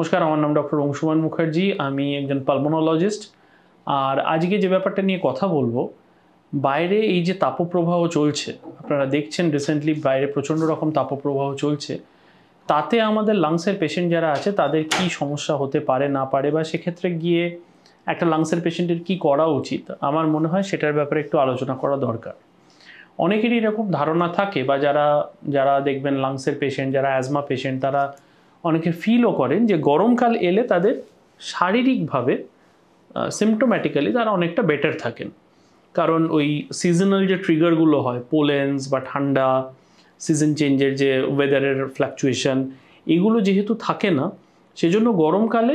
নমস্কার, আমার নাম ডক্টর অংশুমান মুখার্জি। আমি একজন পালমোনোলজিস্ট। আর আজকে যে ব্যাপারটা নিয়ে কথা বলবো, বাইরে এই যে তাপপ্রবাহ চলছে, আপনারা দেখছেন রিসেন্টলি বাইরে প্রচণ্ড রকম তাপপ্রবাহ চলছে, তাতে আমাদের লাংসের পেশেন্ট যারা আছে তাদের কি সমস্যা হতে পারে না পারে, বা সেক্ষেত্রে গিয়ে একটা লাংসের পেশেন্টের কি করা উচিত, আমার মনে হয় সেটার ব্যাপারে একটু আলোচনা করা দরকার। অনেকেরই এরকম ধারণা থাকে, বা যারা যারা দেখবেন লাংসের পেশেন্ট, যারা অ্যাজমা পেশেন্ট, তারা অনেকে ফিলও করেন যে গরমকাল এলে তাদের শারীরিকভাবে সিমটোম্যাটিক্যালি তারা অনেকটা বেটার থাকেন। কারণ ওই সিজনাল যে ট্রিগারগুলো হয়, পোলেন্স বা ঠান্ডা, সিজন চেঞ্জের যে ওয়েদারের ফ্ল্যাকচুয়েশন, এগুলো যেহেতু থাকে না, সেজন্য গরমকালে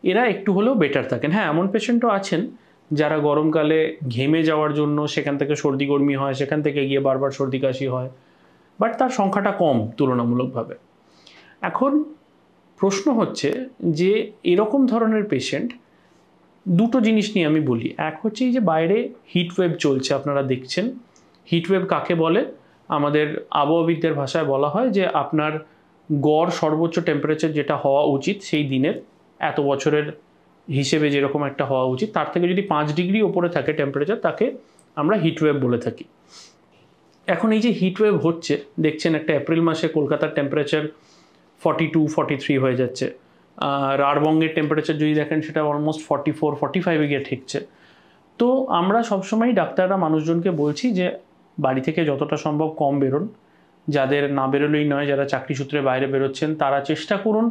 এরা একটু হলেও বেটার থাকেন। হ্যাঁ, এমন পেশেন্টও আছেন যারা গরমকালে ঘেমে যাওয়ার জন্য সেখান থেকে সর্দি গরমি হয়, সেখান থেকে গিয়ে বারবার সর্দি কাশি হয়, বাট তার সংখ্যাটা কম তুলনামূলকভাবে। এখন প্রশ্ন হচ্ছে যে এরকম ধরনের পেশেন্ট, দুটো জিনিস নিয়ে আমি বলি। এক হচ্ছে এই যে বাইরে হিটওয়েভ চলছে, আপনারা দেখছেন। হিটওয়েভ কাকে বলে? আমাদের আবহাওয়াবিদদের ভাষায় বলা হয় যে আপনার গড় সর্বোচ্চ টেম্পারেচার যেটা হওয়া উচিত সেই দিনের এত বছরের হিসেবে যেরকম একটা হওয়া উচিত, তার থেকে যদি 5 ডিগ্রি ওপরে থাকে টেম্পারেচার, তাকে আমরা হিটওয়েভ বলে থাকি। এখন এই যে হিটওয়েভ হচ্ছে, দেখছেন একটা এপ্রিল মাসে কলকাতার টেম্পারেচার 42-43 হয়ে যাচ্ছে। রাঢ়বঙ্গের টেম্পারেচার যদি দেখেন সেটা অলমোস্ট 44-45 গিয়ে ঠেকছে। তো আমরা সবসময় ডাক্তাররা মানুষজনকে বলছি যে বাড়ি থেকে যতটা সম্ভব কম বেরোন। যাদের না বেরোলেই নয়, যারা চাকরি সূত্রে বাইরে বেরোচ্ছেন, তারা চেষ্টা করুন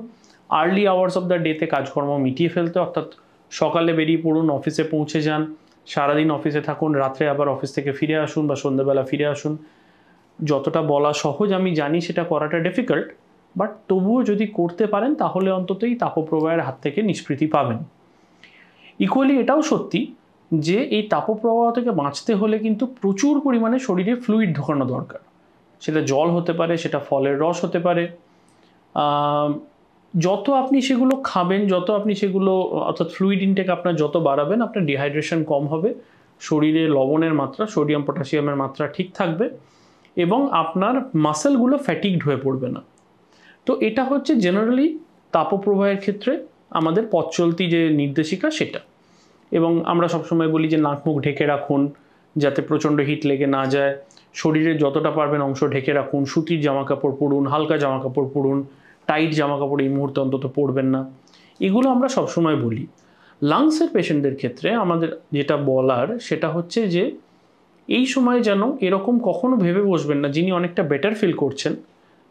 আর্লি আওয়ার্স অফ দ্য ডেতে কাজকর্ম মিটিয়ে ফেলতে। অর্থাৎ সকালে বেরিয়ে পড়ুন, অফিসে পৌঁছে যান, সারাদিন অফিসে থাকুন, রাত্রে আবার অফিস থেকে ফিরে আসুন বা সন্ধ্যেবেলা ফিরে আসুন। যতটা বলা সহজ আমি জানি, সেটা করাটা ডিফিকাল্ট, বাট তবুও যদি করতে পারেন তাহলে অন্তত এই তাপপ্রবাহের হাত থেকে নিষ্কৃতি পাবেন। ইকুয়ালি এটাও সত্যি যে এই তাপপ্রবাহ থেকে বাঁচতে হলে কিন্তু প্রচুর পরিমাণে শরীরে ফ্লুইড ঢোকানো দরকার। সেটা জল হতে পারে, সেটা ফলের রস হতে পারে। যত আপনি সেগুলো খাবেন, যত আপনি সেগুলো, অর্থাৎ ফ্লুইড ইনটেক আপনার যত বাড়াবেন, আপনার ডিহাইড্রেশন কম হবে, শরীরে লবণের মাত্রা, সোডিয়াম পটাশিয়ামের মাত্রা ঠিক থাকবে, এবং আপনার মাসেলগুলো ফ্যাটিগড হয়ে পড়বে না। তো এটা হচ্ছে জেনারেলি তাপপ্রবাহের ক্ষেত্রে আমাদের পথ চলতি যে নির্দেশিকা সেটা। এবং আমরা সবসময় বলি যে নাক মুখ ঢেকে রাখুন যাতে প্রচণ্ড হিট লেগে না যায়, শরীরের যতটা পারবেন অংশ ঢেকে রাখুন, সুতির জামা কাপড় পরুন, হালকা জামা কাপড় পরুন, টাইট জামা কাপড় এই মুহূর্তে অন্তত পরবেন না। এগুলো আমরা সবসময় বলি। লাংসের পেশেন্টদের ক্ষেত্রে আমাদের যেটা বলার সেটা হচ্ছে যে এই সময় যেন এরকম কখনো ভেবে বসবেন না, যিনি অনেকটা বেটার ফিল করছেন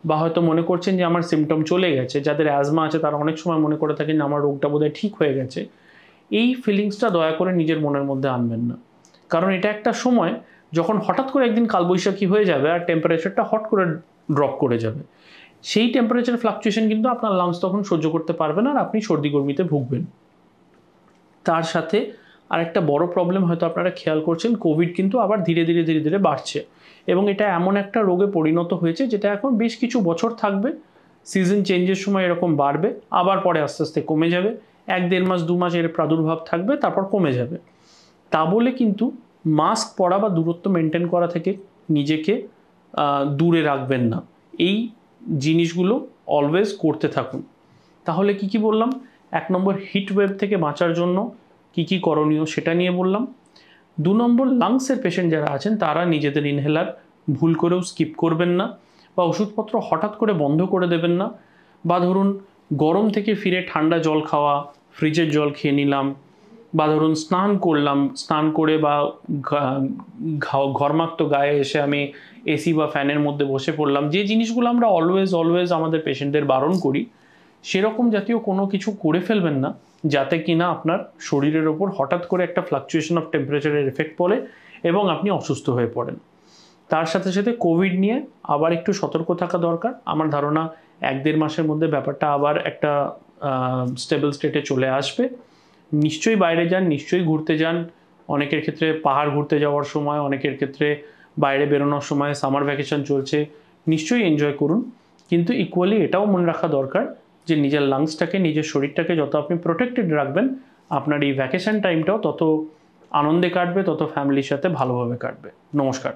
বা হয়তো মনে করছেন যে আমার সিমটম চলে গেছে, যাদের অ্যাজমা আছে তারা অনেক সময় মনে করে থাকেন যে আমার রোগটা বোধহয় ঠিক হয়ে গেছে, এই ফিলিংসটা দয়া করে নিজের মনের মধ্যে আনবেন না। কারণ এটা একটা সময় যখন হঠাৎ করে একদিন কালবৈশাখী হয়ে যাবে আর টেম্পারেচারটা হট করে ড্রপ করে যাবে। সেই টেম্পারেচার ফ্লাকচুয়েশন কিন্তু আপনার লাংস তখন সহ্য করতে পারবে না, আর আপনি সর্দি গরমিতে ভুগবেন। তার সাথে আরেকটা বড় প্রবলেম হয়তো আপনারা খেয়াল করছেন, কোভিড কিন্তু আবার ধীরে ধীরে ধীরে ধীরে বাড়ছে, এবং এটা এমন একটা রোগে পরিণত হয়েছে যেটা এখন বেশ কিছু বছর থাকবে। সিজন চেঞ্জের সময় এরকম বাড়বে, আবার পরে আস্তে আস্তে কমে যাবে, 1-1.5 মাস 2 মাস এর প্রাদুর্ভাব থাকবে, তারপর কমে যাবে। তা বলে কিন্তু মাস্ক পরা বা দূরত্ব মেনটেন করা থেকে নিজেকে দূরে রাখবেন না। এই জিনিসগুলো অলওয়েজ করতে থাকুন। তাহলে কি বললাম? 1 নম্বর, হিট ওয়েভ থেকে বাঁচার জন্য কি করণীয় সেটা নিয়ে বললাম। 2 নম্বর, লাংসের পেশেন্ট যারা আছেন তারা নিজেদের ইনহেলার ভুল করেও স্কিপ করবেন না, বা ওষুধপত্র হঠাৎ করে বন্ধ করে দেবেন না। বা ধরুন গরম থেকে ফিরে ঠান্ডা জল খাওয়া, ফ্রিজের জল খেয়ে নিলাম, বা ধরুন স্নান করলাম, স্নান করে বা ঘর্মাক্ত গায়ে এসে আমি এসি বা ফ্যানের মধ্যে বসে পড়লাম, যে জিনিসগুলো আমরা অলওয়েজ আমাদের পেশেন্টদের বারণ করি, সেরকম জাতীয় কোনো কিছু করে ফেলবেন না যাতে কিনা আপনার শরীরের ওপর হঠাৎ করে একটা ফ্লাকচুয়েশন অফ টেম্পারেচারের এফেক্ট পড়ে এবং আপনি অসুস্থ হয়ে পড়েন। তার সাথে সাথে কোভিড নিয়ে আবার একটু সতর্ক থাকা দরকার। আমার ধারণা 1-1.5 মাসের মধ্যে ব্যাপারটা আবার একটা স্টেবল স্টেটে চলে আসবে। নিশ্চয়ই বাইরে যান, নিশ্চয়ই ঘুরতে যান। অনেকের ক্ষেত্রে পাহাড় ঘুরতে যাওয়ার সময়, অনেকের ক্ষেত্রে বাইরে বেরোনোর সময়, সামার ভ্যাকেশন চলছে, নিশ্চয়ই এনজয় করুন। কিন্তু ইকুয়ালি এটাও মনে রাখা দরকার যে নিজের লাংসটাকে, নিজের শরীরটাকে যত আপনি প্রোটেক্টেড রাখবেন, আপনার এই ভ্যাকেশন টাইমটাও তত আনন্দে কাটবে, তত ফ্যামিলির সাথে ভালোভাবে কাটবে। নমস্কার।